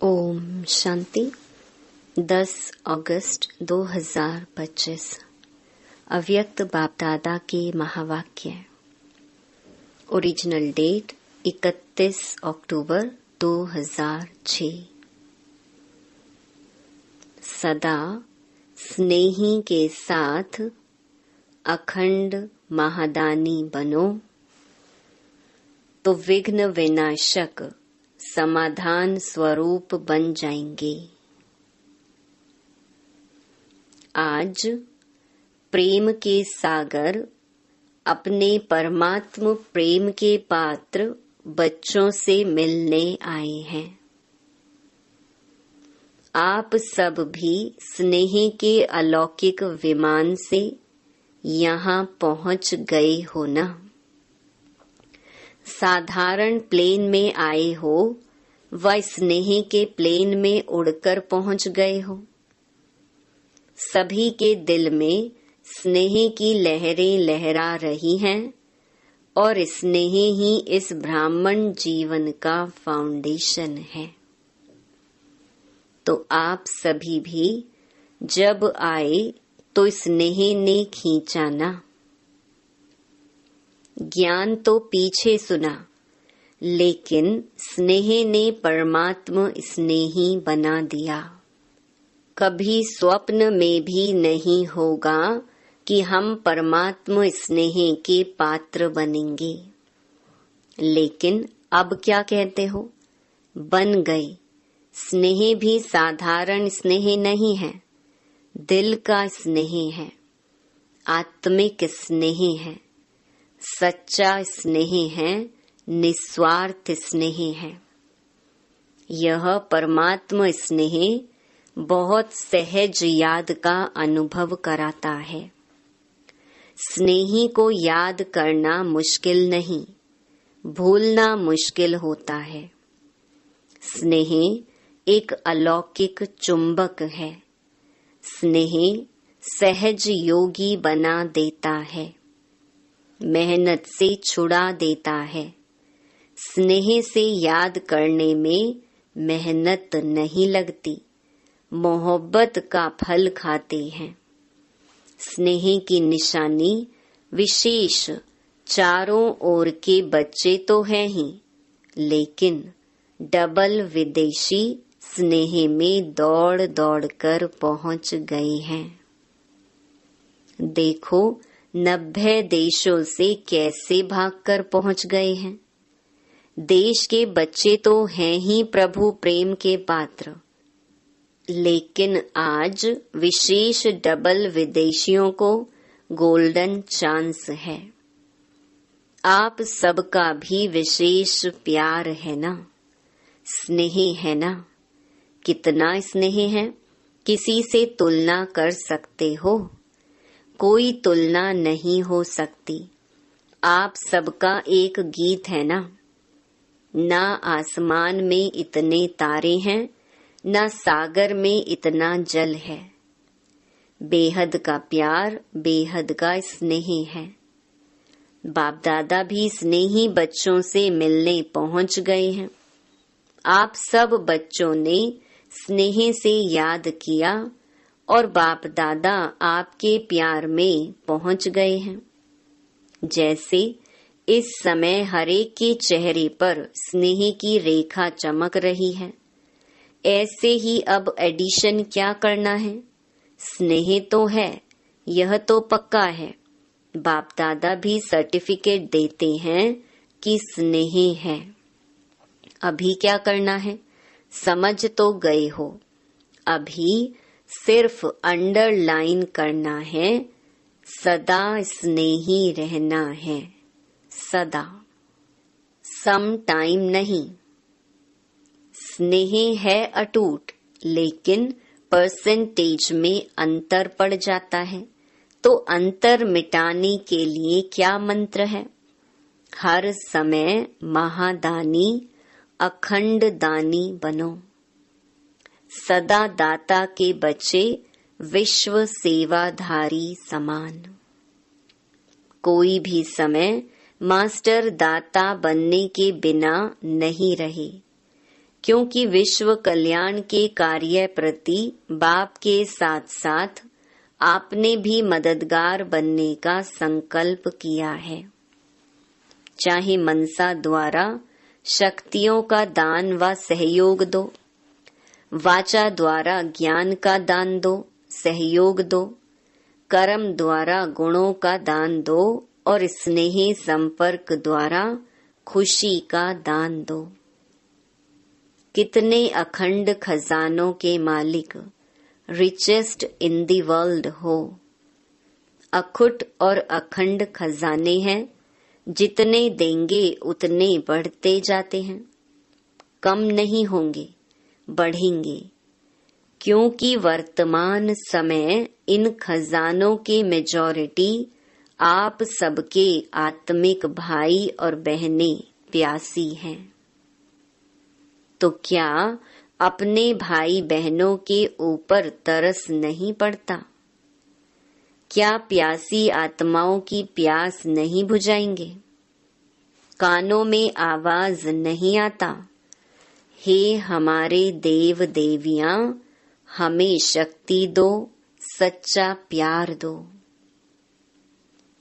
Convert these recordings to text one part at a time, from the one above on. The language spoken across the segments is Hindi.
ओम शांति। 10 अगस्त 2025 अव्यक्त बाप दादा के महावाक्य। ओरिजिनल डेट 31 अक्टूबर 2006। सदा स्नेही के साथ अखंड महादानी बनो तो विघ्न विनाशक समाधान स्वरूप बन जाएंगे। आज प्रेम के सागर अपने परमात्म प्रेम के पात्र बच्चों से मिलने आए हैं। आप सब भी स्नेह के अलौकिक विमान से यहाँ पहुँच गए हो ना। साधारण प्लेन में आए हो व स्नेह के प्लेन में उड़कर पहुंच गए हो। सभी के दिल में स्नेह की लहरें लहरा रही हैं और स्नेह ही इस ब्राह्मण जीवन का फाउंडेशन है। तो आप सभी भी जब आए तो स्नेह ने खींचा ना। ज्ञान तो पीछे सुना, लेकिन स्नेह ने परमात्म स्नेही बना दिया। कभी स्वप्न में भी नहीं होगा कि हम परमात्म स्नेह के पात्र बनेंगे। लेकिन अब क्या कहते हो, बन गए। स्नेह भी साधारण स्नेह नहीं है, दिल का स्नेह है, आत्मिक स्नेह है, सच्चा स्नेह है, निस्वार्थ स्नेह है। यह परमात्म स्नेह बहुत सहज याद का अनुभव कराता है। स्नेही को याद करना मुश्किल नहीं, भूलना मुश्किल होता है। स्नेह एक अलौकिक चुंबक है। स्नेह सहज योगी बना देता है, मेहनत से छुड़ा देता है। स्नेह से याद करने में मेहनत नहीं लगती, मोहब्बत का फल खाते हैं। स्नेह की निशानी विशेष चारों ओर के बच्चे तो हैं ही, लेकिन डबल विदेशी स्नेह में दौड़ दौड़ कर पहुंच गए हैं। देखो 90 देशों से कैसे भागकर पहुंच गए हैं। देश के बच्चे तो हैं ही प्रभु प्रेम के पात्र, लेकिन आज विशेष डबल विदेशियों को गोल्डन चांस है। आप सबका भी विशेष प्यार है ना, स्नेह है ना। कितना स्नेह है, किसी से तुलना कर सकते हो? कोई तुलना नहीं हो सकती। आप सबका एक गीत है ना। ना आसमान में इतने तारे हैं, ना सागर में इतना जल है। बेहद का प्यार, बेहद का स्नेह है। बाप दादा भी स्नेही बच्चों से मिलने पहुंच गए हैं। आप सब बच्चों ने स्नेह से याद किया और बाप दादा आपके प्यार में पहुंच गए हैं। जैसे इस समय हरेक के चेहरे पर स्नेह की रेखा चमक रही है, ऐसे ही अब एडिशन क्या करना है। स्नेह तो है, यह तो पक्का है। बाप दादा भी सर्टिफिकेट देते हैं कि स्नेह है। अभी क्या करना है, समझ तो गए हो। अभी सिर्फ अंडरलाइन करना है, सदा स्नेही रहना है, सदा, सम टाइम नहीं। स्नेह है अटूट, लेकिन परसेंटेज में अंतर पड़ जाता है। तो अंतर मिटाने के लिए क्या मंत्र है? हर समय महादानी अखंड दानी बनो। सदा दाता के बच्चे विश्व सेवाधारी समान। कोई भी समय मास्टर दाता बनने के बिना नहीं रहे। क्योंकि विश्व कल्याण के कार्य प्रति बाप के साथ साथ आपने भी मददगार बनने का संकल्प किया है। चाहे मनसा द्वारा शक्तियों का दान व सहयोग दो, वाचा द्वारा ज्ञान का दान दो, सहयोग दो, कर्म द्वारा गुणों का दान दो और स्नेह संपर्क द्वारा खुशी का दान दो। कितने अखंड खजानों के मालिक, रिचेस्ट इन द वर्ल्ड हो। अखुट और अखंड खजाने हैं, जितने देंगे उतने बढ़ते जाते हैं, कम नहीं होंगे, बढ़ेंगे। क्योंकि वर्तमान समय इन खजानों की मेजॉरिटी आप सबके आत्मिक भाई और बहनें प्यासी हैं। तो क्या अपने भाई बहनों के ऊपर तरस नहीं पड़ता? क्या प्यासी आत्माओं की प्यास नहीं बुझाएंगे? कानों में आवाज नहीं आता, हे हमारे देव देवियां, हमें शक्ति दो, सच्चा प्यार दो।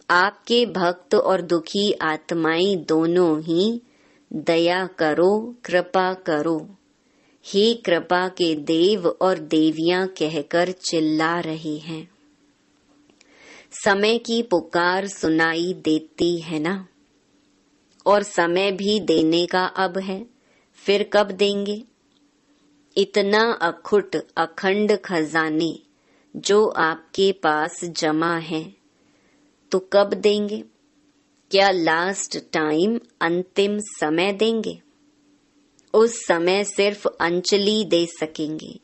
आपके भक्त और दुखी आत्माएं दोनों ही दया करो, कृपा करो, हे कृपा के देव और देवियां कहकर चिल्ला रहे हैं। समय की पुकार सुनाई देती है ना, और समय भी देने का अब है, फिर कब देंगे? इतना अखुट अखंड खजाने जो आपके पास जमा है, तो कब देंगे? क्या लास्ट टाइम अंतिम समय देंगे? उस समय सिर्फ अंजलि दे सकेंगे,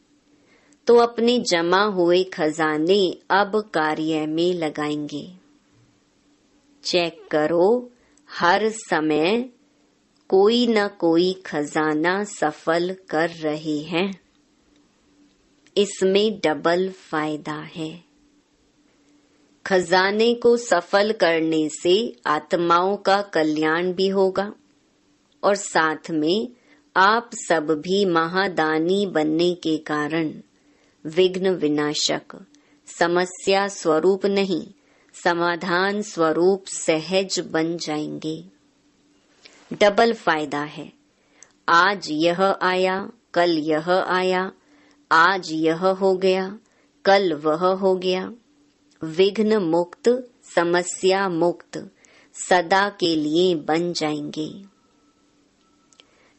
तो अपने जमा हुए खजाने अब कार्य में लगाएंगे। चेक करो, हर समय कोई न कोई खजाना सफल कर रहे हैं। इसमें डबल फायदा है। खजाने को सफल करने से आत्माओं का कल्याण भी होगा और साथ में आप सब भी महादानी बनने के कारण विघ्न विनाशक, समस्या स्वरूप नहीं, समाधान स्वरूप सहज बन जाएंगे। डबल फायदा है। आज यह आया, कल यह आया, आज यह हो गया, कल वह हो गया। विघ्न मुक्त, समस्या मुक्त सदा के लिए बन जाएंगे।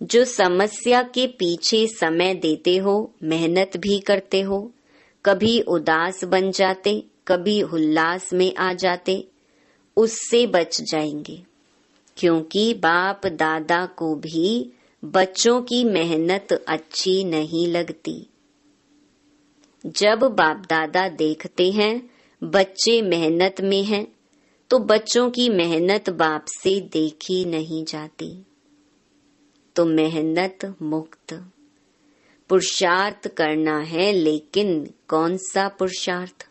जो समस्या के पीछे समय देते हो, मेहनत भी करते हो, कभी उदास बन जाते, कभी उल्लास में आ जाते, उससे बच जाएंगे। क्योंकि बाप दादा को भी बच्चों की मेहनत अच्छी नहीं लगती। जब बाप दादा देखते हैं बच्चे मेहनत में हैं, तो बच्चों की मेहनत बाप से देखी नहीं जाती। तो मेहनत मुक्त पुरुषार्थ करना है, लेकिन कौन सा पुरुषार्थ?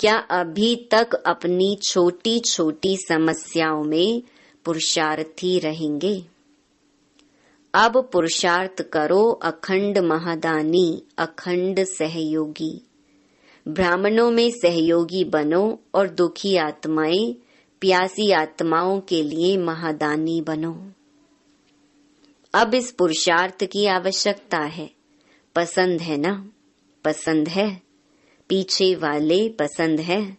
क्या अभी तक अपनी छोटी छोटी समस्याओं में पुरुषार्थी रहेंगे? अब पुरुषार्थ करो अखंड महादानी, अखंड सहयोगी। ब्राह्मणों में सहयोगी बनो और दुखी आत्माएं, प्यासी आत्माओं के लिए महादानी बनो। अब इस पुरुषार्थ की आवश्यकता है। पसंद है ना? पसंद है? पीछे वाले पसंद है?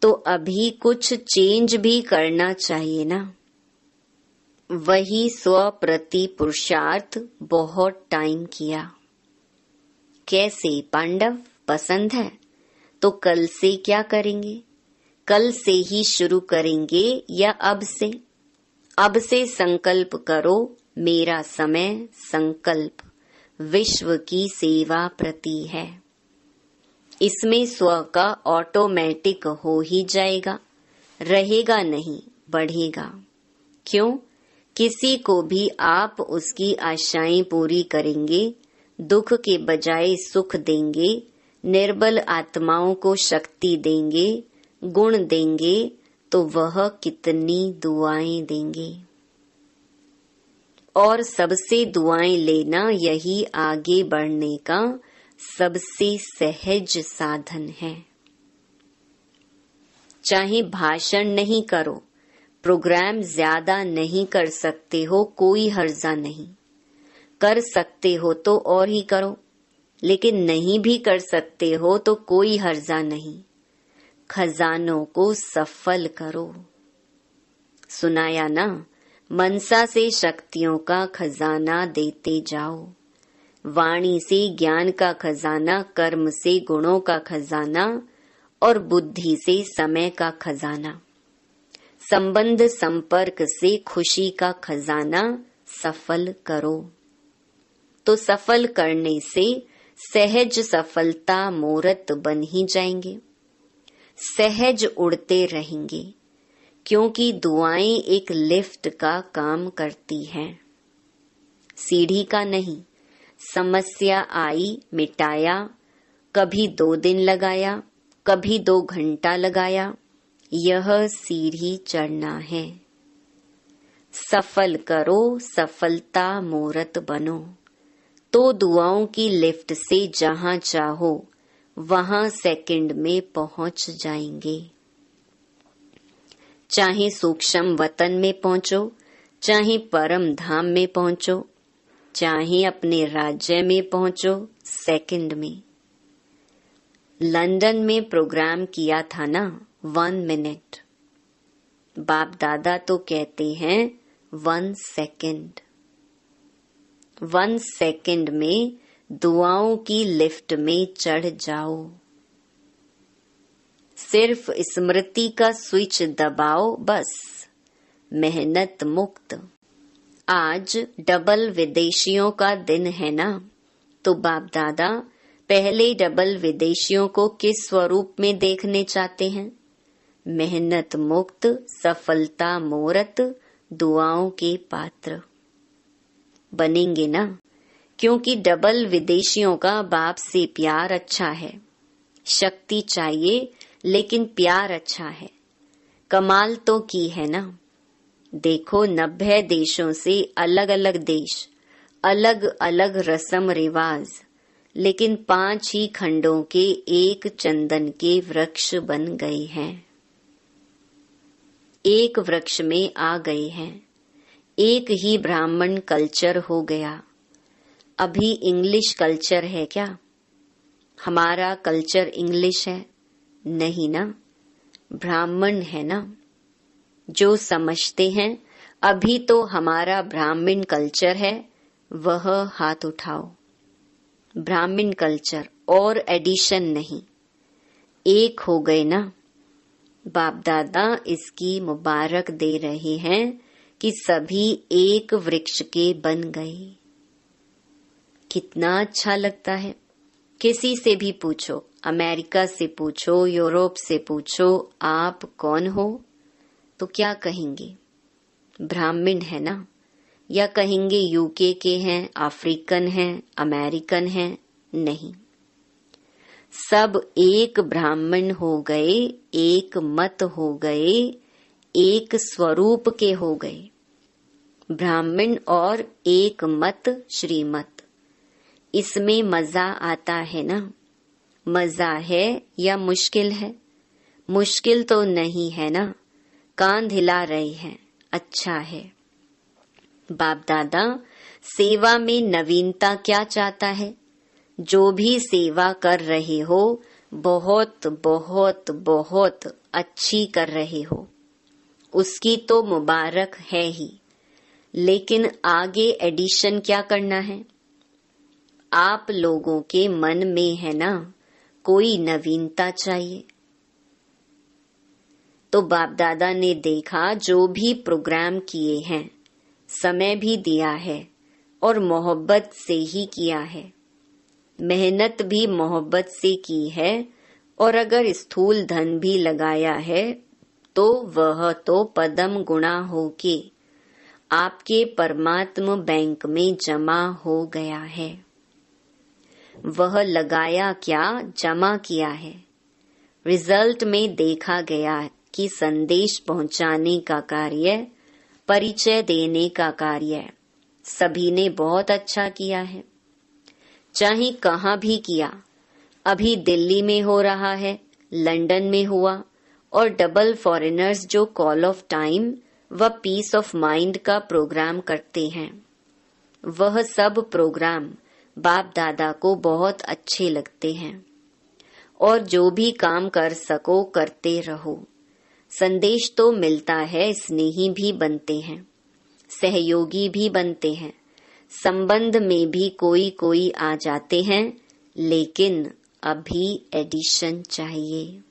तो अभी कुछ चेंज भी करना चाहिए ना। वही स्व प्रति पुरुषार्थ बहुत टाइम किया। कैसे पांडव? पसंद है तो कल से क्या करेंगे? कल से ही शुरू करेंगे या अब से? अब से संकल्प करो, मेरा समय संकल्प विश्व की सेवा प्रति है। इसमें स्व का ऑटोमेटिक हो ही जाएगा, रहेगा नहीं, बढ़ेगा। क्यों? किसी को भी आप उसकी आशाएं पूरी करेंगे, दुख के बजाय सुख देंगे, निर्बल आत्माओं को शक्ति देंगे, गुण देंगे, तो वह कितनी दुआएं देंगे। और सबसे दुआएं लेना यही आगे बढ़ने का सबसे सहज साधन है। चाहे भाषण नहीं करो, प्रोग्राम ज्यादा नहीं कर सकते हो, कोई हर्जा नहीं। कर सकते हो तो और ही करो, लेकिन नहीं भी कर सकते हो तो कोई हर्जा नहीं। खजानों को सफल करो। सुनाया ना, मनसा से शक्तियों का खजाना देते जाओ, वाणी से ज्ञान का खजाना, कर्म से गुणों का खजाना और बुद्धि से समय का खजाना, संबंध संपर्क से खुशी का खजाना सफल करो। तो सफल करने से सहज सफलता मूर्त बन ही जाएंगे, सहज उड़ते रहेंगे, क्योंकि दुआएं एक लिफ्ट का काम करती हैं, सीढ़ी का नहीं। समस्या आई, मिटाया, कभी 2 दिन लगाया, कभी 2 घंटा लगाया, यह सीढ़ी चढ़ना है। सफल करो, सफलता मूर्त बनो, तो दुआओं की लिफ्ट से जहां चाहो वहां सेकंड में पहुंच जाएंगे। चाहे सूक्ष्म वतन में पहुंचो, चाहे परम धाम में पहुंचो, चाहे अपने राज्य में पहुंचो, सेकंड में। लंदन में प्रोग्राम किया था ना 1 मिनट, बाप दादा तो कहते हैं 1 सेकंड। 1 सेकंड में दुआओं की लिफ्ट में चढ़ जाओ। सिर्फ स्मृति का स्विच दबाओ, बस मेहनत मुक्त। आज डबल विदेशियों का दिन है ना, तो बाप दादा पहले डबल विदेशियों को किस स्वरूप में देखने चाहते हैं? मेहनत मुक्त, सफलता मूर्त, दुआओं के पात्र बनेंगे ना, क्योंकि डबल विदेशियों का बाप से प्यार अच्छा है। शक्ति चाहिए लेकिन प्यार अच्छा है। कमाल तो की है ना। देखो 90 देशों से अलग अलग देश, अलग अलग रस्म रिवाज, लेकिन 5 ही खंडों के एक चंदन के वृक्ष बन गए हैं, एक वृक्ष में आ गए हैं, एक ही ब्राह्मण कल्चर हो गया। अभी इंग्लिश कल्चर है क्या? हमारा कल्चर इंग्लिश है? नहीं ना, ब्राह्मण है ना। जो समझते हैं अभी तो हमारा ब्राह्मण कल्चर है, वह हाथ उठाओ। ब्राह्मण कल्चर और एडिशन नहीं, एक हो गए ना। बाप दादा इसकी मुबारक दे रहे हैं कि सभी एक वृक्ष के बन गए। कितना अच्छा लगता है। किसी से भी पूछो, अमेरिका से पूछो, यूरोप से पूछो, आप कौन हो, तो क्या कहेंगे? ब्राह्मण है ना। या कहेंगे यूके के हैं, अफ्रीकन हैं, अमेरिकन हैं? नहीं, सब एक ब्राह्मण हो गए, एक मत हो गए, एक स्वरूप के हो गए। ब्राह्मण और एक मत श्रीमत, इसमें मजा आता है ना। मजा है या मुश्किल है? मुश्किल तो नहीं है ना, कान हिला रहे हैं, अच्छा है। बाप दादा सेवा में नवीनता क्या चाहता है? जो भी सेवा कर रहे हो बहुत बहुत बहुत अच्छी कर रहे हो, उसकी तो मुबारक है ही, लेकिन आगे एडिशन क्या करना है? आप लोगों के मन में है ना कोई नवीनता चाहिए। तो बाप दादा ने देखा जो भी प्रोग्राम किए हैं, समय भी दिया है और मोहब्बत से ही किया है, मेहनत भी मोहब्बत से की है, और अगर स्थूल धन भी लगाया है तो वह तो पदम गुणा होके आपके परमात्मा बैंक में जमा हो गया है। वह लगाया क्या, जमा किया है। रिजल्ट में देखा गया कि संदेश पहुंचाने का कार्य, परिचय देने का कार्य, सभी ने बहुत अच्छा किया है, चाहे कहाँ भी किया। अभी दिल्ली में हो रहा है, लंदन में हुआ, और डबल फॉरेनर्स जो कॉल ऑफ टाइम व पीस ऑफ माइंड का प्रोग्राम करते हैं, वह सब प्रोग्राम बाप दादा को बहुत अच्छे लगते हैं। और जो भी काम कर सको करते रहो। संदेश तो मिलता है, स्नेही भी बनते हैं, सहयोगी भी बनते हैं, संबंध में भी कोई कोई आ जाते हैं, लेकिन अभी एडिशन चाहिए।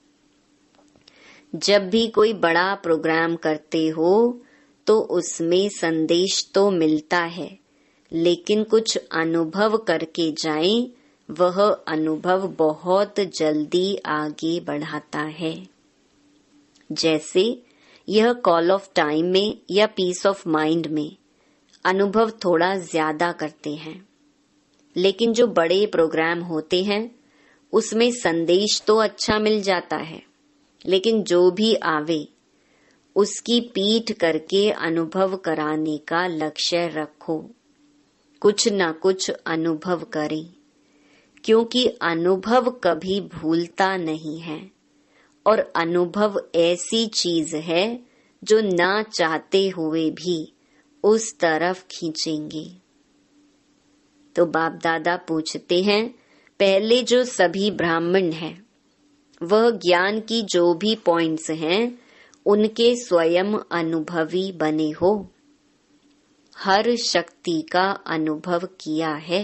जब भी कोई बड़ा प्रोग्राम करते हो तो उसमें संदेश तो मिलता है, लेकिन कुछ अनुभव करके जाएं, वह अनुभव बहुत जल्दी आगे बढ़ाता है। जैसे यह कॉल ऑफ टाइम में या पीस ऑफ माइंड में अनुभव थोड़ा ज्यादा करते हैं, लेकिन जो बड़े प्रोग्राम होते हैं उसमें संदेश तो अच्छा मिल जाता है, लेकिन जो भी आवे उसकी पीठ करके अनुभव कराने का लक्ष्य रखो। कुछ न कुछ अनुभव करें, क्योंकि अनुभव कभी भूलता नहीं है, और अनुभव ऐसी चीज है जो ना चाहते हुए भी उस तरफ खींचेंगे। तो बाप दादा पूछते हैं, पहले जो सभी ब्राह्मण हैं वह ज्ञान की जो भी पॉइंट्स हैं उनके स्वयं अनुभवी बने हो। हर शक्ति का अनुभव किया है,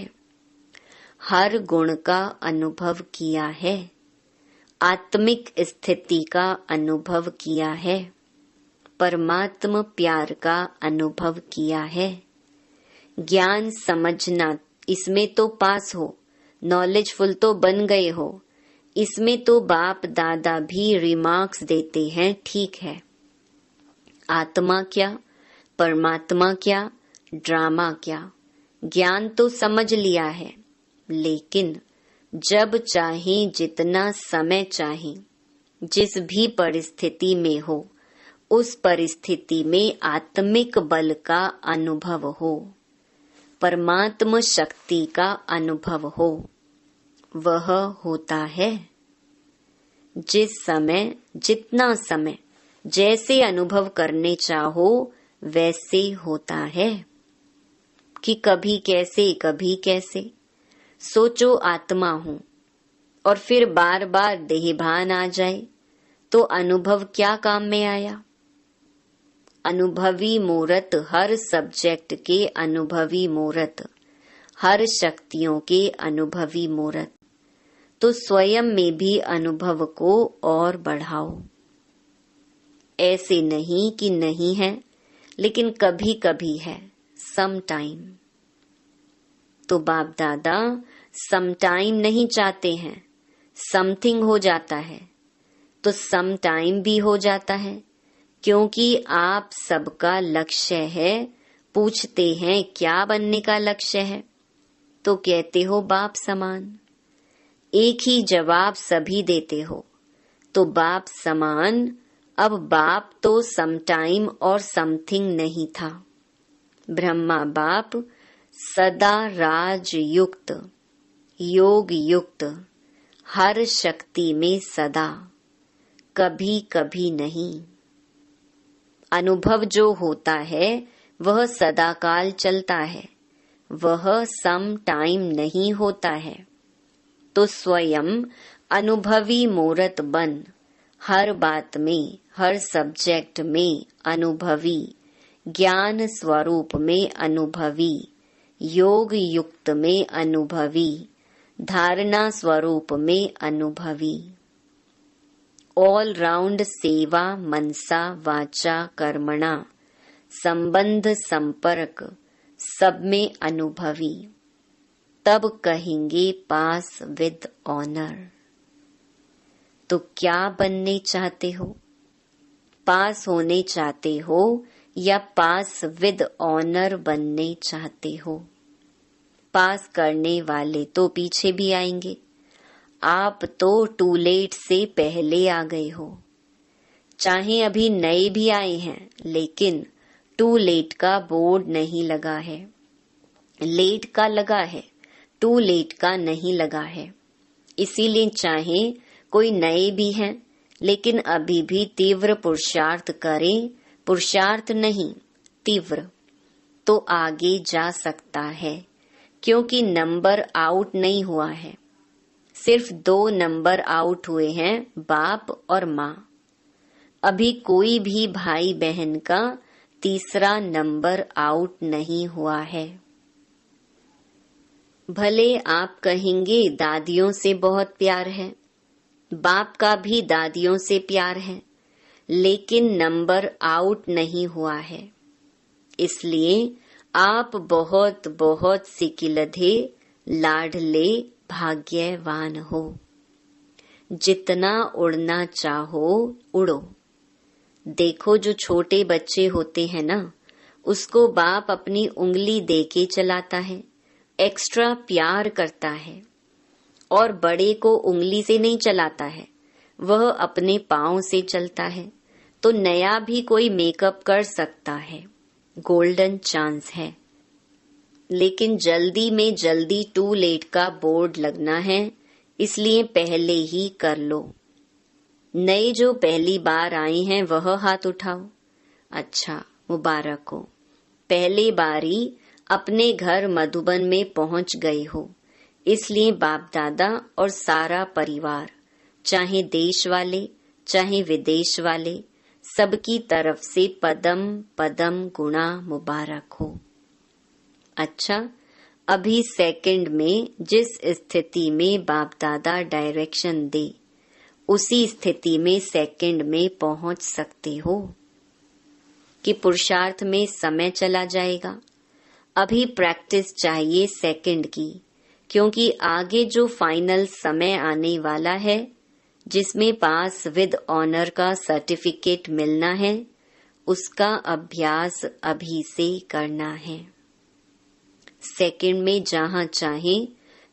हर गुण का अनुभव किया है, आत्मिक स्थिति का अनुभव किया है, परमात्मा प्यार का अनुभव किया है। ज्ञान समझना, इसमें तो पास हो, नॉलेजफुल तो बन गए हो, इसमें तो बाप दादा भी रिमार्क्स देते हैं, ठीक है। आत्मा क्या, परमात्मा क्या, ड्रामा क्या, ज्ञान तो समझ लिया है, लेकिन जब चाहे, जितना समय चाहे, जिस भी परिस्थिति में हो, उस परिस्थिति में आत्मिक बल का अनुभव हो, परमात्मा शक्ति का अनुभव हो, वह होता है। जिस समय, जितना समय, जैसे अनुभव करने चाहो वैसे होता है। कि कभी कैसे कभी कैसे सोचो आत्मा हूँ और फिर बार बार देहभान आ जाए तो अनुभव क्या काम में आया। अनुभवी मूर्त, हर सब्जेक्ट के अनुभवी मूर्त, हर शक्तियों के अनुभवी मूर्त, तो स्वयं में भी अनुभव को और बढ़ाओ। ऐसे नहीं कि नहीं है, लेकिन कभी कभी है, सम टाइम। तो बाप दादा सम टाइम नहीं चाहते हैं, समथिंग हो जाता है तो सम टाइम भी हो जाता है, क्योंकि आप सबका लक्ष्य है। पूछते हैं क्या बनने का लक्ष्य है, तो कहते हो बाप समान। एक ही जवाब सभी देते हो, तो बाप समान। अब बाप तो सम टाइम और समथिंग नहीं था। ब्रह्मा बाप सदा राज युक्त, योग युक्त, हर शक्ति में सदा, कभी कभी नहीं। अनुभव जो होता है वह सदाकाल चलता है, वह सम टाइम नहीं होता है। तो स्वयं अनुभवी मूर्त बन, हर बात में, हर सब्जेक्ट में अनुभवी, ज्ञान स्वरूप में अनुभवी, योग युक्त में अनुभवी, धारणा स्वरूप में अनुभवी। ऑल राउंड सेवा मनसा वाचा कर्मणा, संबंध संपर्क सब में अनुभवी, तब कहेंगे पास विद ऑनर। तो क्या बनने चाहते हो? पास होने चाहते हो या पास विद ऑनर बनने चाहते हो? पास करने वाले तो पीछे भी आएंगे, आप तो टू लेट से पहले आ गए हो। चाहे अभी नए भी आए हैं, लेकिन टू लेट का बोर्ड नहीं लगा है। लेट का लगा है, टू लेट का नहीं लगा है। इसीलिए चाहे कोई नए भी हैं, लेकिन अभी भी तीव्र पुरुषार्थ करें, पुरुषार्थ नहीं तीव्र, तो आगे जा सकता है, क्योंकि नंबर आउट नहीं हुआ है। सिर्फ 2 नंबर आउट हुए हैं, बाप और माँ। अभी कोई भी भाई बहन का तीसरा नंबर आउट नहीं हुआ है। भले आप कहेंगे दादियों से बहुत प्यार है, बाप का भी दादियों से प्यार है, लेकिन नंबर आउट नहीं हुआ है। इसलिए आप बहुत बहुत सिकिलधे, लाडले, भाग्यवान हो। जितना उड़ना चाहो उड़ो। देखो, जो छोटे बच्चे होते हैं ना, उसको बाप अपनी उंगली देके चलाता है, एक्स्ट्रा प्यार करता है। और बड़े को उंगली से नहीं चलाता है, वह अपने पाँव से चलता है। तो नया भी कोई मेकअप कर सकता है, गोल्डन चांस है। लेकिन जल्दी में जल्दी टू लेट का बोर्ड लगना है, इसलिए पहले ही कर लो। नए जो पहली बार आए हैं वह हाथ उठाओ। अच्छा, मुबारक हो, पहली बारी अपने घर मधुबन में पहुंच गए हो। इसलिए बाप दादा और सारा परिवार, चाहे देश वाले चाहे विदेश वाले, सबकी तरफ से पदम पदम गुणा मुबारक हो। अच्छा, अभी सेकंड में जिस स्थिति में बाप दादा डायरेक्शन दे, उसी स्थिति में सेकंड में पहुंच सकते हो कि पुरुषार्थ में समय चला जाएगा। अभी प्रैक्टिस चाहिए सेकंड की, क्योंकि आगे जो फाइनल समय आने वाला है, जिसमें पास विद ऑनर का सर्टिफिकेट मिलना है, उसका अभ्यास अभी से करना है। सेकंड में जहां चाहे,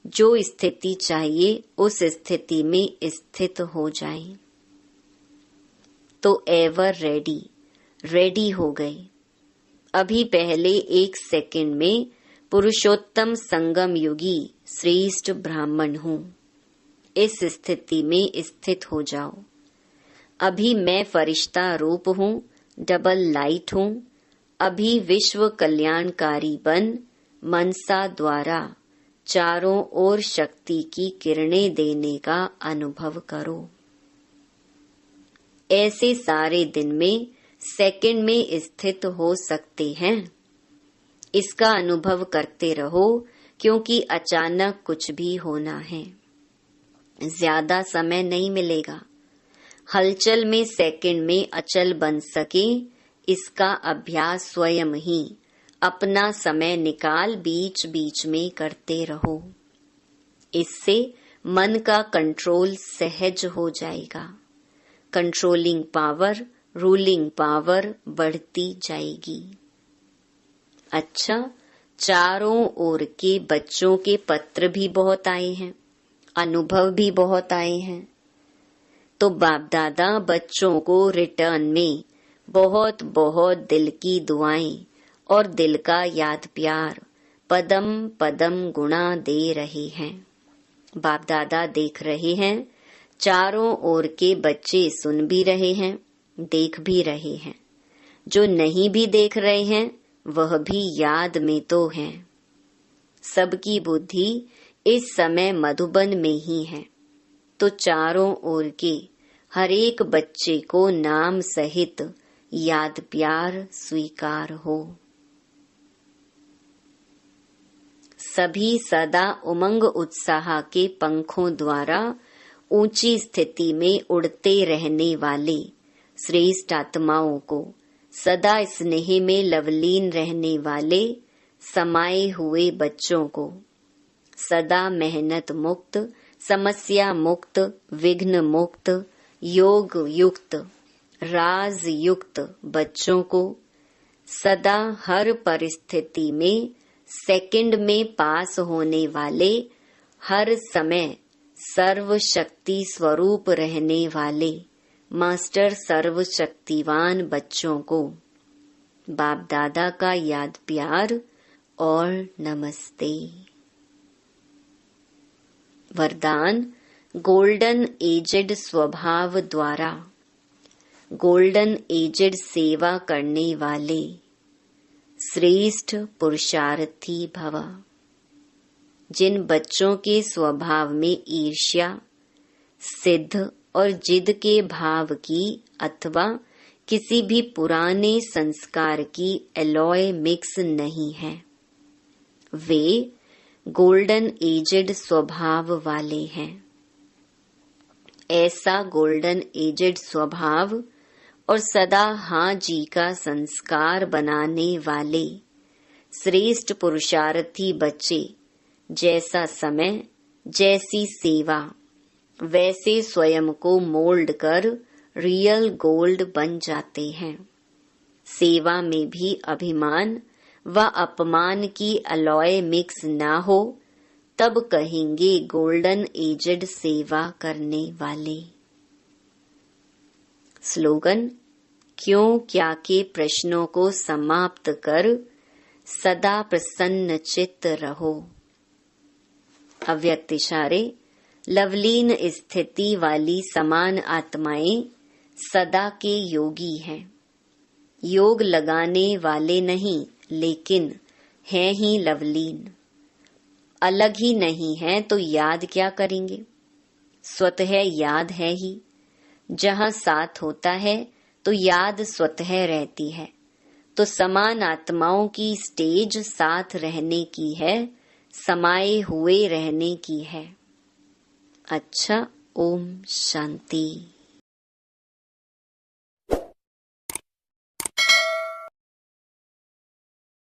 जो स्थिति चाहिए उस स्थिति में स्थित हो जाए। तो एवर रेडी, रेडी हो गए। अभी पहले 1 सेकंड में पुरुषोत्तम संगम युगी श्रेष्ठ ब्राह्मण हूँ, इस स्थिति में स्थित हो जाओ। अभी मैं फरिश्ता रूप हूँ, डबल लाइट हूँ। अभी विश्व कल्याणकारी बन मनसा द्वारा चारों ओर शक्ति की किरणें देने का अनुभव करो। ऐसे सारे दिन में सेकंड में स्थित हो सकते हैं। इसका अनुभव करते रहो, क्योंकि अचानक कुछ भी होना है, ज्यादा समय नहीं मिलेगा। हलचल में सेकंड में अचल बन सके, इसका अभ्यास स्वयं ही अपना समय निकाल बीच बीच में करते रहो। इससे मन का कंट्रोल सहज हो जाएगा। कंट्रोलिंग पावर, रूलिंग पावर बढ़ती जाएगी। अच्छा, चारों ओर के बच्चों के पत्र भी बहुत आए हैं, अनुभव भी बहुत आए हैं। तो बाप दादा बच्चों को रिटर्न में बहुत बहुत दिल की दुआएं और दिल का याद प्यार पदम पदम गुणा दे रहे हैं। बाप दादा देख रहे हैं, चारों ओर के बच्चे सुन भी रहे हैं, देख भी रहे हैं। जो नहीं भी देख रहे हैं वह भी याद में तो हैं। सबकी बुद्धि इस समय मधुबन में ही है। तो चारों ओर के हर एक बच्चे को नाम सहित याद प्यार स्वीकार हो। सभी सदा उमंग उत्साह के पंखों द्वारा ऊंची स्थिति में उड़ते रहने वाले श्रेष्ठ आत्माओं को, सदा स्नेह में लवलीन रहने वाले समाये हुए बच्चों को, सदा मेहनत मुक्त, समस्या मुक्त, विघ्न मुक्त, योग युक्त, राज युक्त बच्चों को, सदा हर परिस्थिति में सेकंड में पास होने वाले, हर समय सर्वशक्ति स्वरूप रहने वाले मास्टर सर्वशक्तिवान बच्चों को बाप दादा का याद प्यार और नमस्ते। वरदान गोल्डन एजेड स्वभाव द्वारा गोल्डन एजेड सेवा करने वाले श्रेष्ठ पुरुषार्थी भव। जिन बच्चों के स्वभाव में ईर्ष्या, सिद्ध और जिद के भाव की अथवा किसी भी पुराने संस्कार की एलॉय मिक्स नहीं है, वे गोल्डन एजेड स्वभाव वाले हैं। ऐसा गोल्डन एजेड स्वभाव और सदा हाँ जी का संस्कार बनाने वाले श्रेष्ठ पुरुषार्थी बच्चे जैसा समय, जैसी सेवा, वैसे स्वयं को मोल्ड कर रियल गोल्ड बन जाते हैं। सेवा में भी अभिमान व अपमान की अलॉय मिक्स ना हो, तब कहेंगे गोल्डन एजेड सेवा करने वाले। स्लोगन क्यों क्या के प्रश्नों को समाप्त कर सदा प्रसन्न चित्त रहो। अव्यक्त इशारे लवलीन स्थिति वाली समान आत्माएं सदा के योगी हैं। योग लगाने वाले नहीं, लेकिन हैं ही लवलीन। अलग ही नहीं है तो याद क्या करेंगे, स्वतः याद है ही। जहाँ साथ होता है तो याद स्वतः रहती है। तो समान आत्माओं की स्टेज साथ रहने की है, समाये हुए रहने की है। अच्छा, ओम शांति।